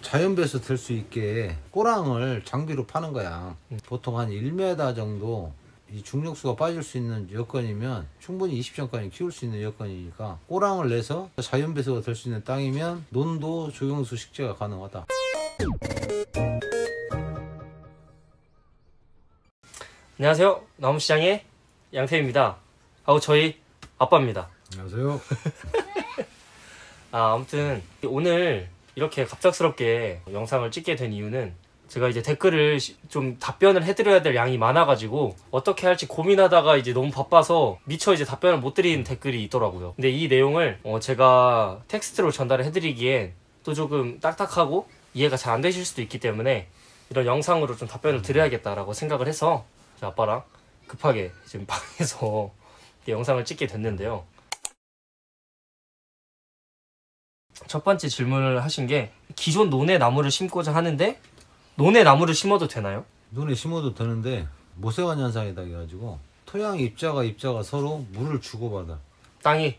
자연 배수 될 수 있게 꼬랑을 장비로 파는 거야. 보통 한 1m 정도 이 중력수가 빠질 수 있는 여건이면 충분히 20전까지 키울 수 있는 여건이니까 꼬랑을 내서 자연 배수가 될 수 있는 땅이면 논도 조경수 식재가 가능하다. 안녕하세요. 나무시장의 양태입니다. 하고 저희 아빠입니다. 안녕하세요. 아무튼 오늘 이렇게 갑작스럽게 영상을 찍게 된 이유는 제가 이제 댓글을 좀 답변을 해드려야 될 양이 많아가지고 어떻게 할지 고민하다가 이제 너무 바빠서 미처 이제 답변을 못 드린 댓글이 있더라고요. 근데 이 내용을 제가 텍스트로 전달을 해드리기엔 또 조금 딱딱하고 이해가 잘 안 되실 수도 있기 때문에 이런 영상으로 좀 답변을 드려야겠다라고 생각을 해서 제 아빠랑 급하게 지금 방에서 영상을 찍게 됐는데요. 첫 번째 질문을 하신 게 기존 논에 나무를 심고자 하는데 논에 나무를 심어도 되나요? 논에 심어도 되는데 모세관 현상이다 해가지고 토양 입자가 서로 물을 주고받아. 땅이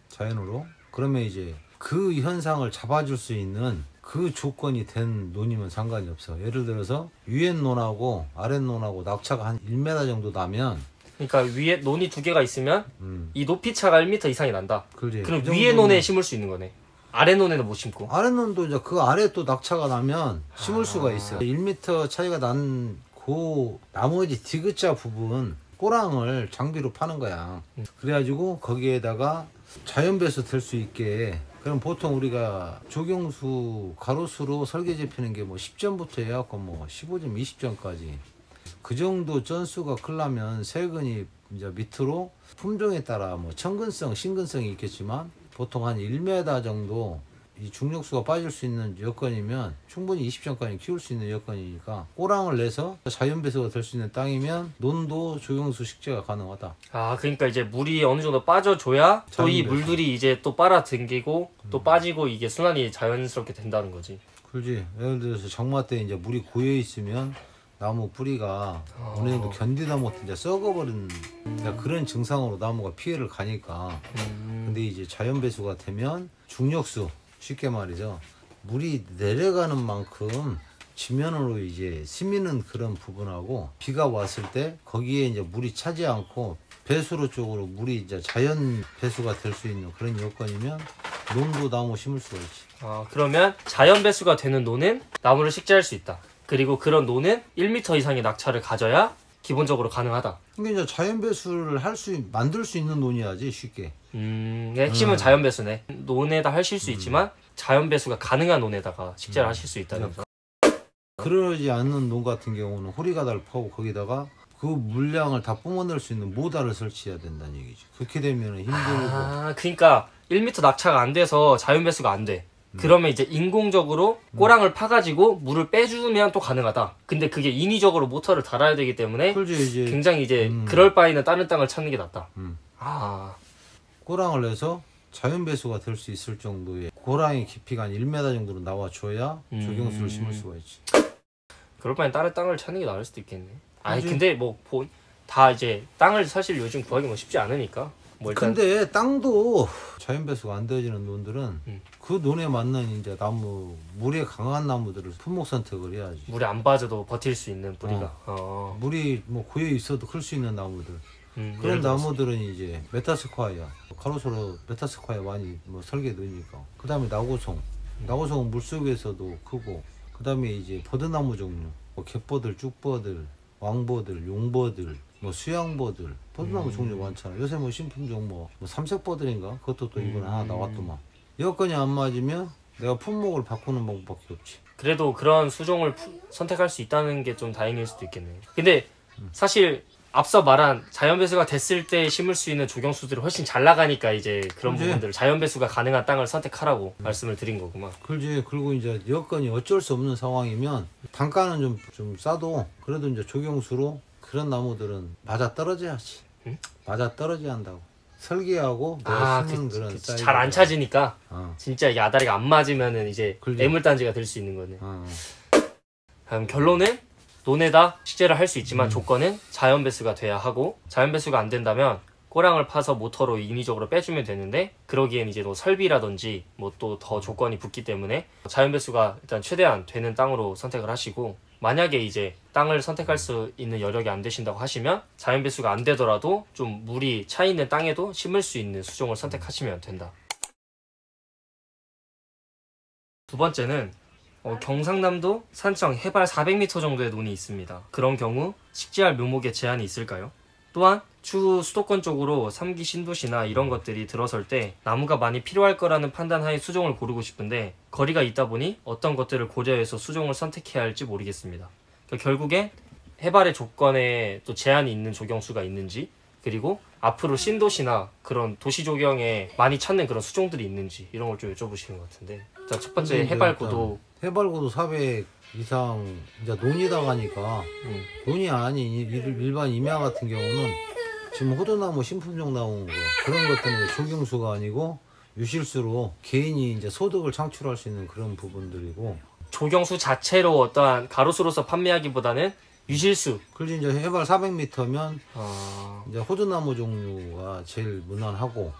자연으로. 그러면 이제 그 현상을 잡아줄 수 있는 그 조건이 된 논이면 상관이 없어. 예를 들어서 위에 논하고 아래 논하고 낙차가 한 1m 정도 나면, 그러니까 위에 논이 두 개가 있으면 이 높이 차가 1m 이상이 난다. 그렇지. 그럼 위에 논에 심을 수 있는 거네. 아래 논에는 못 심고. 아래 논도 이제 그 아래 또 낙차가 나면 심을 수가 있어. 1m 차이가 난 그 나머지 디귿자 부분 꼬랑을 장비로 파는 거야. 그래가지고 거기에다가 자연 배수 될 수 있게. 그럼 보통 우리가 조경수 가로수로 설계제 피는 게 뭐 10전부터 해갖고 뭐 15전, 20전까지 그 정도 전수가 크려면 세근이 이제 밑으로 품종에 따라 뭐 청근성, 신근성이 있겠지만 보통 한 1m 정도 이 중력수가 빠질 수 있는 여건이면 충분히 20전까지 키울 수 있는 여건이니까 꼬랑을 내서 자연 배수가 될 수 있는 땅이면 논도 조경수 식재가 가능하다. 아, 그러니까 이제 물이 어느 정도 빠져줘야 또 이 물들이 이제 또 빨아당기고 또 빠지고 이게 순환이 자연스럽게 된다는 거지. 그렇지. 예를 들어서 장마 때 이제 물이 고여 있으면 나무 뿌리가 어느 정도 견디다 못해 이제 썩어버린 그런 증상으로 나무가 피해를 가니까. 근데 이제 자연 배수가 되면 중력수, 쉽게 말이죠, 물이 내려가는 만큼 지면으로 이제 스미는 그런 부분하고 비가 왔을 때 거기에 이제 물이 차지 않고 배수로 쪽으로 물이 이제 자연 배수가 될 수 있는 그런 여건이면 논도 나무 심을 수가 있지. 아, 그러면 자연 배수가 되는 논은 나무를 식재할 수 있다. 그리고 그런 논은 1m 이상의 낙차를 가져야 기본적으로 가능하다. 그러니까 이제 자연 배수를 만들 수 있는 논이야지, 쉽게. 핵심은 자연 배수네. 논에다 하실 수 있지만 자연 배수가 가능한 논에다가 식재를 하실 수 있다는 거. 그러지 않는 논 같은 경우는 호리가다를 파고 거기다가 그 물량을 다 뿜어낼 수 있는 모다를 설치해야 된다는 얘기지. 그렇게 되면 힘들고. 아, 그러니까 1m 낙차가 안 돼서 자연 배수가 안 돼. 그러면 이제 인공적으로 꼬랑을 파가지고 물을 빼주면 또 가능하다. 근데 그게 인위적으로 모터를 달아야 되기 때문에 이제 굉장히 이제 그럴 바에는 다른 땅을 찾는 게 낫다. 아, 꼬랑을 내서 자연 배수가 될 수 있을 정도의 고랑의 깊이가 한 1m 정도로 나와줘야 조경수를 심을 수가 있지. 그럴 바엔 다른 땅을 찾는 게 나을 수도 있겠네. 아니 근데 뭐 다 이제 땅을 사실 요즘 구하기 뭐 쉽지 않으니까. 뭐 일단 근데 땅도 자연 배수가 안 되어지는 논들은 그 논에 맞는 이제 나무, 물에 강한 나무들을 품목 선택을 해야지. 물에 안 빠져도 버틸 수 있는 뿌리가. 물이 뭐 고여 있어도 클 수 있는 나무들. 그런 나무들은 이제 메타스콰이아, 가로수로 메타스콰이아 많이 뭐 설계 넣으니까. 그 다음에 나고송. 나고송은 물속에서도 크고. 그 다음에 이제 버드나무 종류, 뭐 갯버들, 쭉버들, 왕버들, 용버들, 뭐 수양버들, 버드나무 종류 많잖아. 요새 뭐 신품종 뭐 삼색버들인가? 그것도 또 이번에 하나 나왔더만. 여건이 안 맞으면 내가 품목을 바꾸는 방법밖에 없지. 그래도 그런 수종을 선택할 수 있다는 게 좀 다행일 수도 있겠네. 근데 사실 앞서 말한 자연 배수가 됐을 때 심을 수 있는 조경수들이 훨씬 잘 나가니까 이제 그런 부분들을 자연 배수가 가능한 땅을 선택하라고 말씀을 드린 거구만. 그렇지. 그리고 이제 여건이 어쩔 수 없는 상황이면 단가는 좀 싸도 그래도 이제 조경수로 그런 나무들은 맞아 떨어져야지. 맞아 떨어져야 한다고. 설계하고 내가 심은 그런 사이즈. 잘 안 찾으니까 진짜 이게 아다리가 안 맞으면은 이제 애물단지가 될 수 있는 거네. 그럼 결론은 논에다 식재를 할 수 있지만 조건은 자연 배수가 돼야 하고, 자연 배수가 안 된다면 꼬랑을 파서 모터로 인위적으로 빼주면 되는데 그러기엔 이제 뭐 설비라든지 뭐 또 더 조건이 붙기 때문에 자연 배수가 일단 최대한 되는 땅으로 선택을 하시고, 만약에 이제 땅을 선택할 수 있는 여력이 안 되신다고 하시면 자연 배수가 안 되더라도 좀 물이 차 있는 땅에도 심을 수 있는 수종을 선택하시면 된다. 두 번째는 경상남도 산청 해발 400m 정도의 논이 있습니다. 그런 경우 식재할 묘목에 제한이 있을까요? 또한 추후 수도권 쪽으로 3기 신도시나 이런 것들이 들어설 때 나무가 많이 필요할 거라는 판단하에 수종을 고르고 싶은데 거리가 있다 보니 어떤 것들을 고려해서 수종을 선택해야 할지 모르겠습니다. 그러니까 결국에 해발의 조건에 또 제한이 있는 조경수가 있는지, 그리고 앞으로 신도시나 그런 도시 조경에 많이 찾는 그런 수종들이 있는지 이런 걸 좀 여쭤보시는 것 같은데, 자, 첫 번째 해발 고도. 해발 고도 400 이상 이제 논이다 가니까 논이 아닌 일반 임야 같은 경우는 지금 호두나무 신품종 나온 거 그런 것들은 조경수가 아니고 유실수로 개인이 이제 소득을 창출할 수 있는 그런 부분들이고, 조경수 자체로 어떠한 가로수로서 판매하기보다는 유실수. 그리고 이제 해발 400m면 이제 호두나무 종류가 제일 무난하고,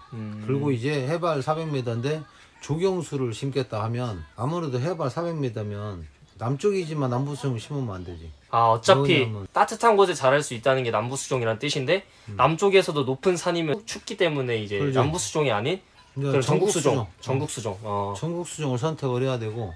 그리고 이제 해발 400m인데 조경수를 심겠다 하면 아무래도 해발 400m면 남쪽이지만 남부수종 심으면 안 되지. 어차피 왜냐면 따뜻한 곳에 자랄 수 있다는 게 남부수종이란 뜻인데 남쪽에서도 높은 산이면 춥기 때문에 이제 그렇지. 남부수종이 아닌 그런 전국수종. 전국수종. 전국수종을 선택을 해야 되고,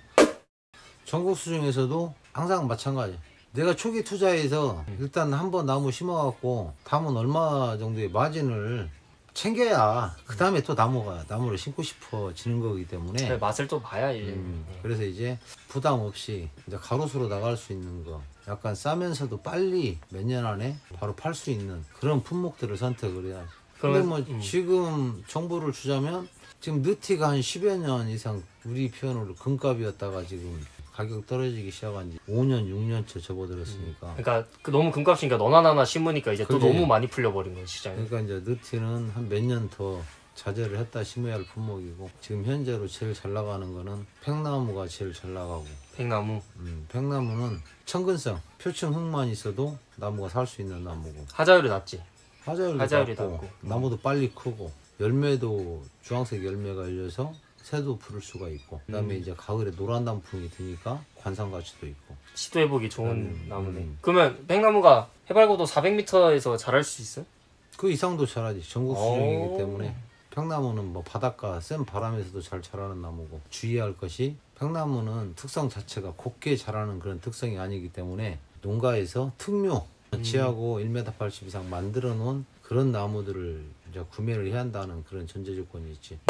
전국수종에서도 항상 마찬가지. 내가 초기 투자해서 일단 한번 나무 심어갖고 다음은 얼마 정도의 마진을 챙겨야 그 다음에 또 나무를 심고 싶어지는 거기 때문에 맛을 또 봐야 이제. 그래서 이제 부담 없이 이제 가로수로 나갈 수 있는 거, 약간 싸면서도 빨리 몇 년 안에 바로 팔 수 있는 그런 품목들을 선택을 해야지. 근데 뭐 지금 정보를 주자면 지금 느티가 한 10여 년 이상 우리 표현으로 금값이었다가 지금 가격 떨어지기 시작한 지 5년, 6년째 접어들었으니까. 그러니까 너무 금값이니까 너나나나 심으니까 이제 또 너무 많이 풀려버린 거예요, 시장에. 그러니까 이제 느티는 한 몇 년 더 자제를 했다 심어야 할 품목이고, 지금 현재로 제일 잘 나가는 거는 팽나무가 제일 잘 나가고. 팽나무. 팽나무는 청근성, 표층 흙만 있어도 나무가 살 수 있는 나무고. 하자율이 낮지. 하자율이 낮고. 낮고 나무도 빨리 크고, 열매도 주황색 열매가 열려서 새도 부를 수가 있고, 그 다음에 이제 가을에 노란 단풍이 드니까 관상 가치도 있고. 시도해보기 좋은 나무네. 그러면 팽나무가 해발고도 400m에서 자랄 수 있어요? 그 이상도 자라지. 전국 수종이기 때문에. 팽나무는 뭐 바닷가 센 바람에서도 잘 자라는 나무고, 주의할 것이 팽나무는 특성 자체가 곱게 자라는 그런 특성이 아니기 때문에 농가에서 특묘 지하고 1m 80 이상 만들어 놓은 그런 나무들을 이제 구매를 해야 한다는 그런 전제 조건이 있지.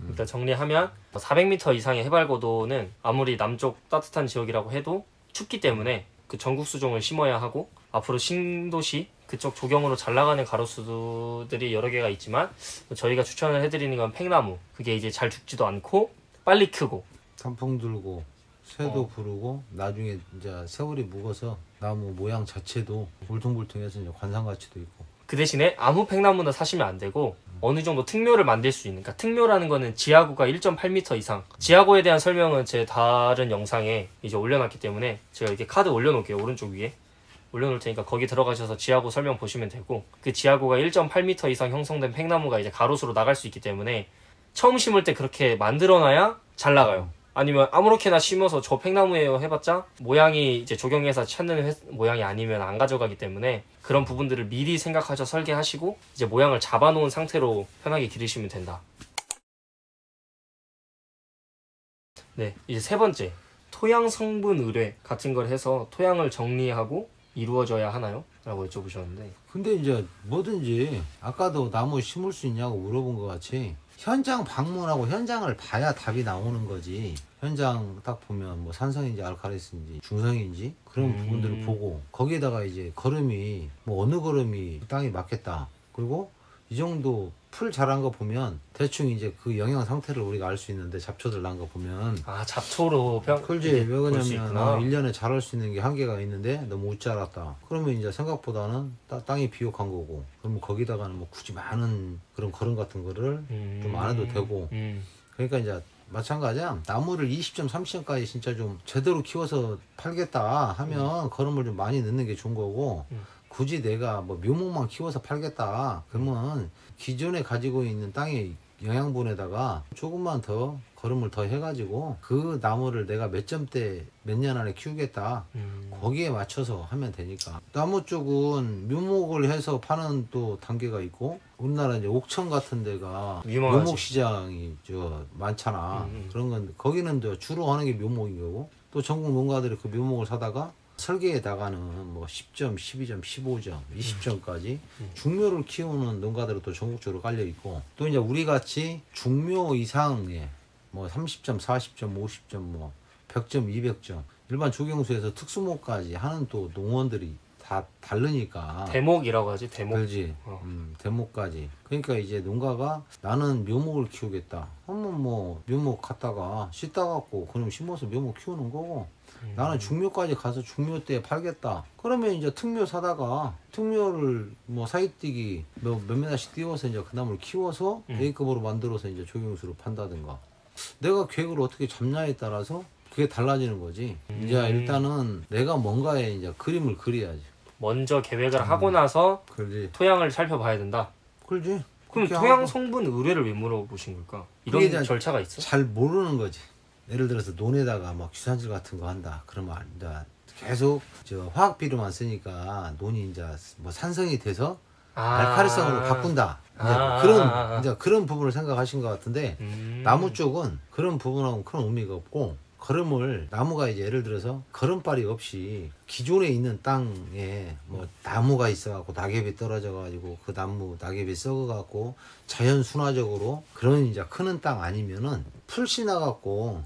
일단 정리하면 400m 이상의 해발고도는 아무리 남쪽 따뜻한 지역이라고 해도 춥기 때문에 그 전국수종을 심어야 하고, 앞으로 신도시 그쪽 조경으로 잘 나가는 가로수들이 여러 개가 있지만 저희가 추천을 해드리는 건 팽나무. 그게 이제 잘 죽지도 않고 빨리 크고 단풍 들고 새도 부르고, 나중에 이제 세월이 묵어서 나무 모양 자체도 울퉁불퉁해서 이제 관상 가치도 있고. 그 대신에 아무 팽나무나 사시면 안 되고 어느 정도 특묘를 만들 수 있는, 그러니까 특묘라는 거는 지하고가 1.8m 이상. 지하고에 대한 설명은 제 다른 영상에 이제 올려놨기 때문에 제가 이렇게 카드 올려놓을게요. 오른쪽 위에 올려놓을 테니까 거기 들어가셔서 지하고 설명 보시면 되고, 그 지하고가 1.8m 이상 형성된 팽나무가 이제 가로수로 나갈 수 있기 때문에 처음 심을 때 그렇게 만들어놔야 잘 나가요. 아니면 아무렇게나 심어서 저 팽나무예요 해봤자 모양이 이제 조경에서 찾는 모양이 아니면 안 가져가기 때문에 그런 부분들을 미리 생각하셔 설계하시고 이제 모양을 잡아놓은 상태로 편하게 기르시면 된다. 네, 이제 세 번째, 토양 성분 의뢰 같은 걸 해서 토양을 정리하고 이루어져야 하나요? 라고 여쭤보셨는데, 근데 이제 뭐든지 아까도 나무 심을 수 있냐고 물어본 것 같이 현장 방문하고 현장을 봐야 답이 나오는 거지. 현장 딱 보면 뭐 산성인지 알칼리스인지 중성인지 그런 부분들을 보고, 거기에다가 이제 거름이 뭐 어느 거름이 땅에 맞겠다, 그리고 이 정도 풀 자란 거 보면 대충 이제 그 영양 상태를 우리가 알 수 있는데, 잡초들 난 거 보면. 잡초로 그렇지. 왜 그러냐면 1년에 자랄 수 있는 게 한계가 있는데 너무 못 자랐다, 그러면 이제 생각보다는 땅이 비옥한 거고, 그러면 거기다가는 뭐 굳이 많은 그런 거름 같은 거를 좀 안 해도 되고. 그러니까 이제 마찬가지야. 나무를 20점 30점까지 진짜 좀 제대로 키워서 팔겠다 하면 거름을 좀 많이 넣는 게 좋은 거고, 그 굳이 내가 뭐 묘목만 키워서 팔겠다 그러면 기존에 가지고 있는 땅의 영양분에다가 조금만 더 거름을 더 해가지고 그 나무를 내가 몇 점대 몇 년 안에 키우겠다 거기에 맞춰서 하면 되니까. 나무 쪽은 묘목을 해서 파는 또 단계가 있고, 우리나라 이제 옥천 같은 데가 유명하지. 묘목 시장이 많잖아. 그런 건 거기는 주로 하는 게 묘목인 거고, 또 전국 농가들이 그 묘목을 사다가 설계에다가는 뭐 10점, 12점, 15점, 20점까지 중묘를 키우는 농가들은 또 전국적으로 깔려 있고, 또 이제 우리 같이 중묘 이상의 뭐 30점, 40점, 50점, 뭐 100점, 200점, 일반 조경수에서 특수목까지 하는 또 농원들이 다 다르니까. 대목이라고 하지, 대목. 그렇지. 대목까지. 그러니까 이제 농가가 나는 묘목을 키우겠다 하면 뭐 묘목 갖다가 씻다 갖고 그럼 심어서 묘목 키우는 거고, 나는 중묘까지 가서 중묘 때 팔겠다 그러면 이제 특묘 사다가 특묘를 뭐 사이뛰기 몇 메다씩 띄워서 이제 그 나무를 키워서 A급으로 만들어서 이제 조경수로 판다든가. 내가 계획을 어떻게 잡냐에 따라서 그게 달라지는 거지. 이제 일단은 내가 뭔가에 이제 그림을 그려야지. 먼저 계획을 하고 나서 그러지. 토양을 살펴봐야 된다. 그러지. 그럼 그렇게 토양 하고 성분 의뢰를 왜 물어보신 걸까? 그게 이런 이제 절차가 있어? 잘 모르는 거지. 예를 들어서 논에다가 막 규산질 같은 거 한다 그러면 이제 계속 화학 비료만 쓰니까 논이 이제 뭐 산성이 돼서 알칼리성으로 바꾼다. 이제 그런 부분을 생각하신 것 같은데, 나무 쪽은 그런 부분하고는 큰 의미가 없고, 거름을 나무가 이제 예를 들어서 거름발이 없이 기존에 있는 땅에 뭐 나무가 있어갖고 낙엽이 떨어져가지고 그 나무 낙엽이 썩어갖고 자연 순화적으로 그런 이제 크는 땅 아니면은 풀씨 나갖고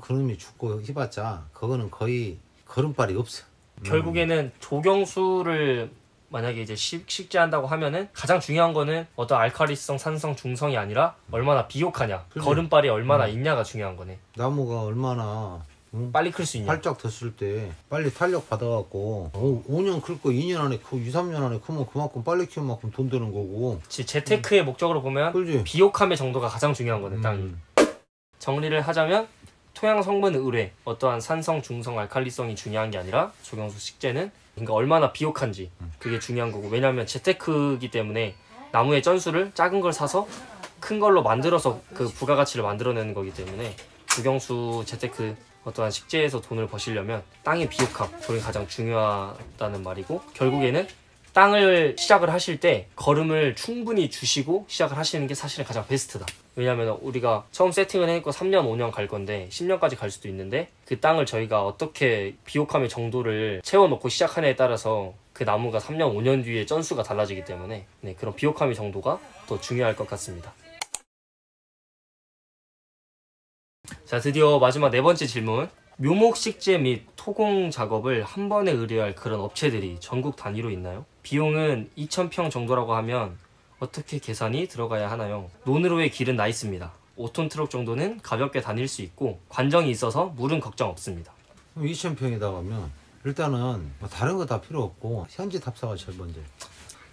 그놈이 죽고 해봤자 그거는 거의 거름발이 없어. 결국에는 조경수를 만약에 이제 식재한다고 하면은 가장 중요한 거는 어떤 알칼리성, 산성, 중성이 아니라 얼마나 비옥하냐, 거름발이 얼마나 있냐가 중요한 거네. 나무가 얼마나 빨리 클 수 있냐. 활짝 됐을 때 빨리 탄력 받아갖고 5년 클 거 2년 안에 크고 2, 3년 안에 크면 그만큼 빨리 키운 만큼 돈 되는 거고. 재테크의 목적으로 보면 그렇지. 비옥함의 정도가 가장 중요한 거네, 땅이. 정리를 하자면 토양 성분 의뢰, 어떠한 산성, 중성, 알칼리성이 중요한 게 아니라 조경수 식재는 그러니까 얼마나 비옥한지 그게 중요한 거고, 왜냐하면 재테크이기 때문에 나무의 전수를 작은 걸 사서 큰 걸로 만들어서 그 부가가치를 만들어내는 거기 때문에 조경수 재테크 어떠한 식재에서 돈을 버시려면 땅의 비옥함, 그게 가장 중요하다는 말이고, 결국에는 땅을 시작을 하실 때 거름을 충분히 주시고 시작을 하시는 게 사실은 가장 베스트다. 왜냐하면 우리가 처음 세팅을 해놓고 3년, 5년 갈 건데 10년까지 갈 수도 있는데, 그 땅을 저희가 어떻게 비옥함의 정도를 채워놓고 시작하냐에 따라서 그 나무가 3년, 5년 뒤에 전수가 달라지기 때문에 그런 비옥함의 정도가 더 중요할 것 같습니다. 자, 드디어 마지막 네 번째 질문. 묘목 식재 및 토공 작업을 한 번에 의뢰할 그런 업체들이 전국 단위로 있나요? 비용은 2,000평 정도라고 하면 어떻게 계산이 들어가야 하나요? 논으로의 길은 나 있습니다. 5톤 트럭 정도는 가볍게 다닐 수 있고 관정이 있어서 물은 걱정 없습니다. 2,000평에다 가면 일단은 뭐 다른 거 다 필요 없고 현지 탑사가 제일 먼저.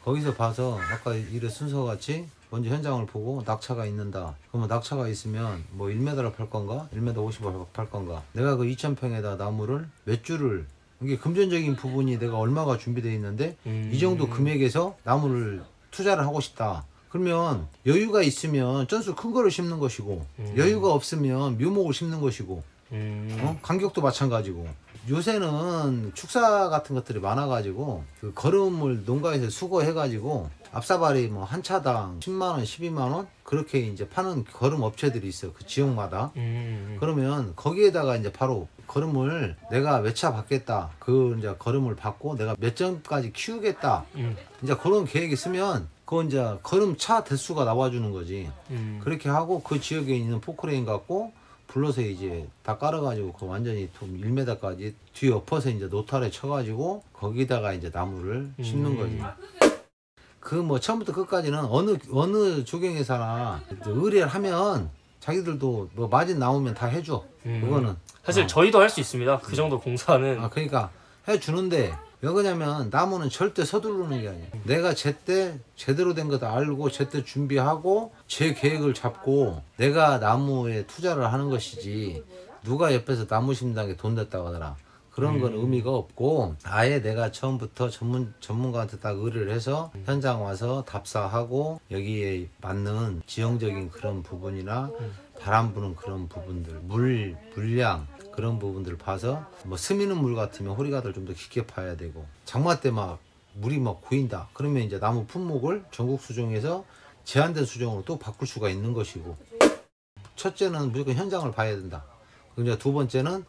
거기서 봐서 아까 이래 순서같이 먼저 현장을 보고 낙차가 있는다. 그러면 낙차가 있으면 뭐 1m를 팔 건가? 1m 50을 팔 건가? 내가 그 2,000평에다 나무를 몇 줄을, 이게 금전적인 부분이 내가 얼마가 준비되어 있는데 이 정도 금액에서 나무를 투자를 하고 싶다. 그러면 여유가 있으면 전수 큰 거를 심는 것이고, 여유가 없으면 묘목을 심는 것이고, 간격도 마찬가지고. 요새는 축사 같은 것들이 많아가지고 그 거름을 농가에서 수거해가지고 앞사발이 뭐 한 차당 10만원, 12만원 그렇게 이제 파는 거름 업체들이 있어요. 그 지역마다. 그러면 거기에다가 이제 바로 거름을 내가 몇 차 받겠다. 그 이제 거름을 받고 내가 몇 점까지 키우겠다. 이제 그런 계획이 있으면 그건 이제 거름 차 대수가 나와주는 거지. 그렇게 하고 그 지역에 있는 포크레인 갖고 불러서 이제 다 깔아가지고 그 완전히 1m까지 뒤 엎어서 이제 노탈에 쳐가지고 거기다가 이제 나무를 심는 거지. 그 뭐 처음부터 끝까지는 어느 조경회사나 의뢰를 하면 자기들도 뭐 마진 나오면 다 해줘. 그거는 사실 저희도 할 수 있습니다. 그 정도 공사는. 그러니까 해주는데 왜 그러냐면 나무는 절대 서두르는 게 아니야. 내가 제때 제대로 된 거 다 알고 제때 준비하고 제 계획을 잡고 내가 나무에 투자를 하는 것이지, 누가 옆에서 나무 심는다는 게 돈 냈다고 하더라. 그런 건 의미가 없고 아예 내가 처음부터 전문가한테 딱 의뢰를 해서 현장 와서 답사하고 여기에 맞는 지형적인 그런 부분이나 바람 부는 그런 부분들, 물량 그런 부분들을 봐서 뭐 스미는 물 같으면 호리가들 좀 더 깊게 파야 되고 장마 때 막 물이 막 고인다 그러면 이제 나무 품목을 전국 수종에서 제한된 수종으로 또 바꿀 수가 있는 것이고 첫째는 무조건 현장을 봐야 된다. 이제 두 번째는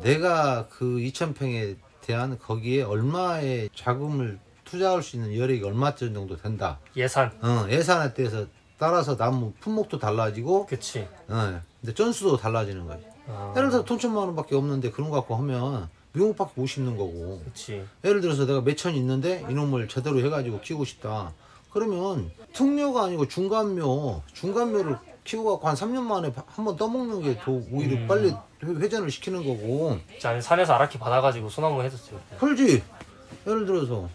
내가 그 2,000평에 대한 거기에 얼마의 자금을 투자할 수 있는 여력이 얼마 정도 된다. 예산. 예산에 대해서 따라서 나무 품목도 달라지고 그치. 근데 건수도 달라지는 거지. 예를 들어서 돈 1,000만 원밖에 없는데 그런 거 갖고 하면 미용밖에 못 심는 거고. 그치. 예를 들어서 내가 몇 천 있는데 이놈을 제대로 해가지고 키우고 싶다. 그러면 특묘가 아니고 중간묘를 키우고 한 3년 만에 한 번 떠먹는 게 더 오히려 빨리 회전을 시키는 거고. 자, 산에서 아라키 받아가지고 소나무 해줬어요. 헐지. 예를 들어서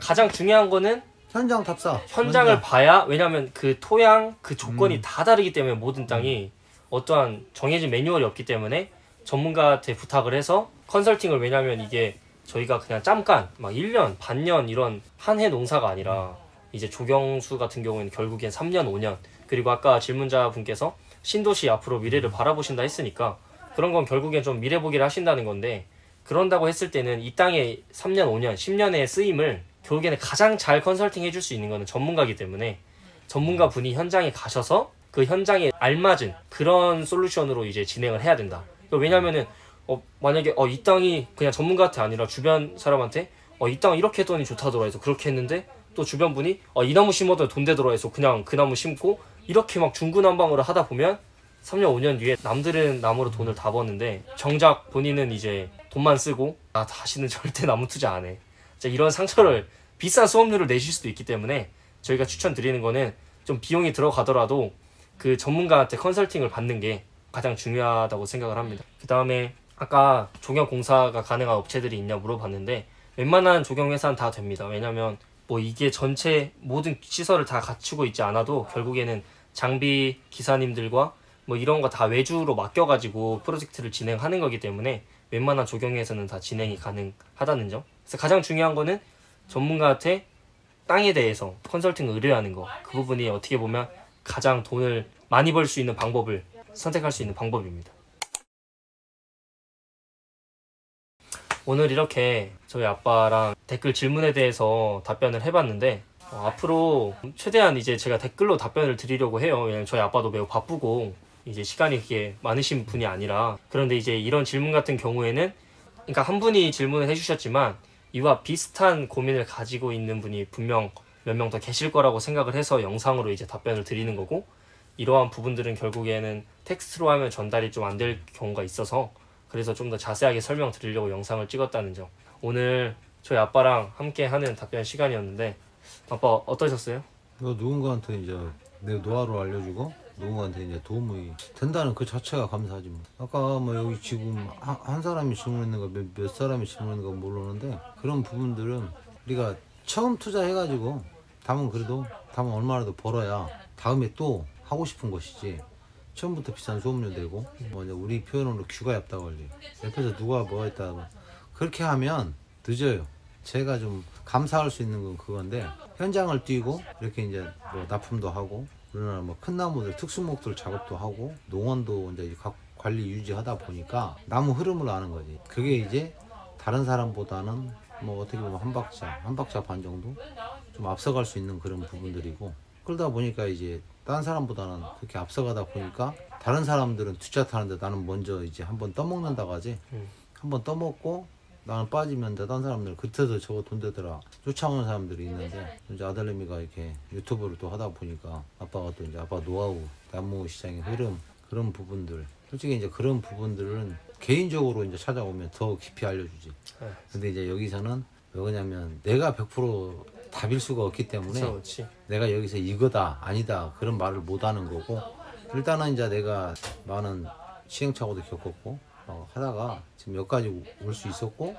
가장 중요한 거는 현장 답사. 현장을 봐야, 왜냐면 그 토양, 그 조건이 다 다르기 때문에 모든 땅이 어떠한 정해진 매뉴얼이 없기 때문에 전문가한테 부탁을 해서 컨설팅을, 왜냐면 이게 저희가 그냥 잠깐 막 1년, 반년 이런 한 해 농사가 아니라 이제 조경수 같은 경우에는 결국엔 3년, 5년, 그리고 아까 질문자 분께서 신도시 앞으로 미래를 바라보신다 했으니까 그런 건 결국엔 좀 미래 보기를 하신다는 건데, 그런다고 했을 때는 이 땅에 3년, 5년, 10년의 쓰임을 결국에는 가장 잘 컨설팅 해줄 수 있는 거는 전문가이기 때문에 전문가 분이 현장에 가셔서 그 현장에 알맞은 그런 솔루션으로 이제 진행을 해야 된다. 왜냐면은 만약에 이 땅이 그냥 전문가한테 아니라 주변 사람한테 이 땅 이렇게 했더니 좋다더라 해서 그렇게 했는데, 또 주변 분이 이 나무 심어도 돈 되더라 해서 그냥 그 나무 심고, 이렇게 막 중구난방으로 하다 보면 3년 5년 뒤에 남들은 나무로 돈을 다 버는데 정작 본인은 이제 돈만 쓰고 다시는 절대 나무 투자 안 해. 이런 상처를, 비싼 수업료를 내실 수도 있기 때문에 저희가 추천드리는 거는 좀 비용이 들어가더라도 그 전문가한테 컨설팅을 받는 게 가장 중요하다고 생각을 합니다. 그 다음에 아까 조경 공사가 가능한 업체들이 있냐 물어봤는데 웬만한 조경 회사는 다 됩니다. 왜냐면 뭐 이게 전체 모든 시설을 다 갖추고 있지 않아도 결국에는 장비 기사님들과 뭐 이런 거 다 외주로 맡겨가지고 프로젝트를 진행하는 거기 때문에 웬만한 조경회사는 다 진행이 가능하다는 점. 그래서 가장 중요한 거는 전문가한테 땅에 대해서 컨설팅을 의뢰하는 거. 그 부분이 어떻게 보면 가장 돈을 많이 벌 수 있는 방법을 선택할 수 있는 방법입니다. 오늘 이렇게 저희 아빠랑 댓글 질문에 대해서 답변을 해봤는데 앞으로 최대한 이제 제가 댓글로 답변을 드리려고 해요. 왜냐면 저희 아빠도 매우 바쁘고 이제 시간이 그렇게 많으신 분이 아니라. 그런데 이제 이런 질문 같은 경우에는, 그러니까 한 분이 질문을 해주셨지만 이와 비슷한 고민을 가지고 있는 분이 분명 몇 명 더 계실 거라고 생각을 해서 영상으로 이제 답변을 드리는 거고, 이러한 부분들은 결국에는 텍스트로 하면 전달이 좀 안 될 경우가 있어서 그래서 좀 더 자세하게 설명드리려고 영상을 찍었다는 점. 오늘 저희 아빠랑 함께 하는 답변 시간이었는데 아빠 어떠셨어요? 누군가한테 이제 내 노하우를 알려주고 누군가한테 이제 도움이 된다는 그 자체가 감사하지 뭐. 아까 뭐 여기 지금 한 사람이 질문했는가 몇 사람이 질문했는가 모르는데 그런 부분들은 우리가 처음 투자해가지고 다음은 얼마라도 벌어야 다음에 또 하고 싶은 것이지. 처음부터 비싼 수업료 내고 뭐 이제 우리 표현으로 귀가 얇다고 하지. 옆에서 누가 뭐 했다 그렇게 하면 늦어요. 제가 좀 감사할 수 있는 건 그건데, 현장을 뛰고 이렇게 이제 뭐 납품도 하고 우리나라 뭐 큰 나무들 특수목들 작업도 하고 농원도 이제 각 관리 유지하다 보니까 나무 흐름을 아는 거지. 그게 이제 다른 사람보다는 뭐 어떻게 보면 한 박자 반 정도 좀 앞서갈 수 있는 그런 부분들이고, 그러다 보니까 이제 다른 사람보다는 그렇게 앞서가다 보니까 다른 사람들은 뒷차 타는데 나는 먼저 이제 한번 떠먹는다고 하지. 한번 떠먹고 나는 빠지면 다른 사람들 그때도 저거 돈 되더라 쫓아오는 사람들이 있는데, 이제 아들내미가 이렇게 유튜브를 또 하다 보니까 아빠가 또 이제 아빠 노하우, 나무 시장의 흐름, 그런 부분들, 솔직히 이제 그런 부분들은 개인적으로 이제 찾아오면 더 깊이 알려주지. 근데 이제 여기서는 왜 그러냐면 내가 100% 답일 수가 없기 때문에 그렇지. 내가 여기서 이거다 아니다 그런 말을 못 하는 거고, 일단은 이제 내가 많은 시행착오도 겪었고 하다가 지금 여기까지 올 수 있었고,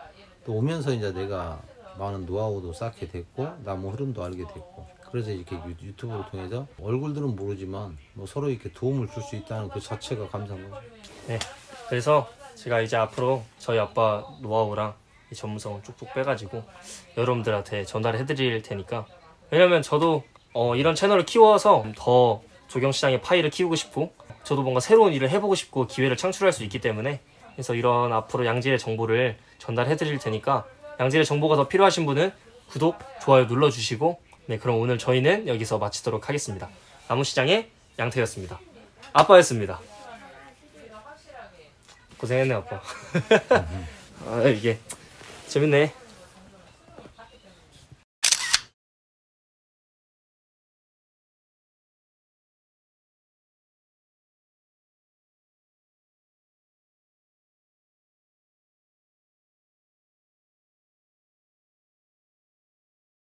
또 오면서 이제 내가 많은 노하우도 쌓게 됐고 나무 흐름도 알게 됐고, 그래서 이렇게 유튜브를 통해서 얼굴들은 모르지만 뭐 서로 이렇게 도움을 줄 수 있다는 그 자체가 감사한 거죠. 네. 그래서 제가 이제 앞으로 저희 아빠 노하우랑 이 전문성을 쭉쭉 빼가지고 여러분들한테 전달해 드릴 테니까, 왜냐면 저도 이런 채널을 키워서 더 조경시장의 파이를 키우고 싶고 저도 뭔가 새로운 일을 해보고 싶고 기회를 창출할 수 있기 때문에, 그래서 이런 앞으로 양질의 정보를 전달해 드릴 테니까 양질의 정보가 더 필요하신 분은 구독, 좋아요 눌러주시고, 네, 그럼 오늘 저희는 여기서 마치도록 하겠습니다. 나무시장의 양태였습니다. 아빠였습니다. 고생했네 아빠. 아, 이게 재밌네.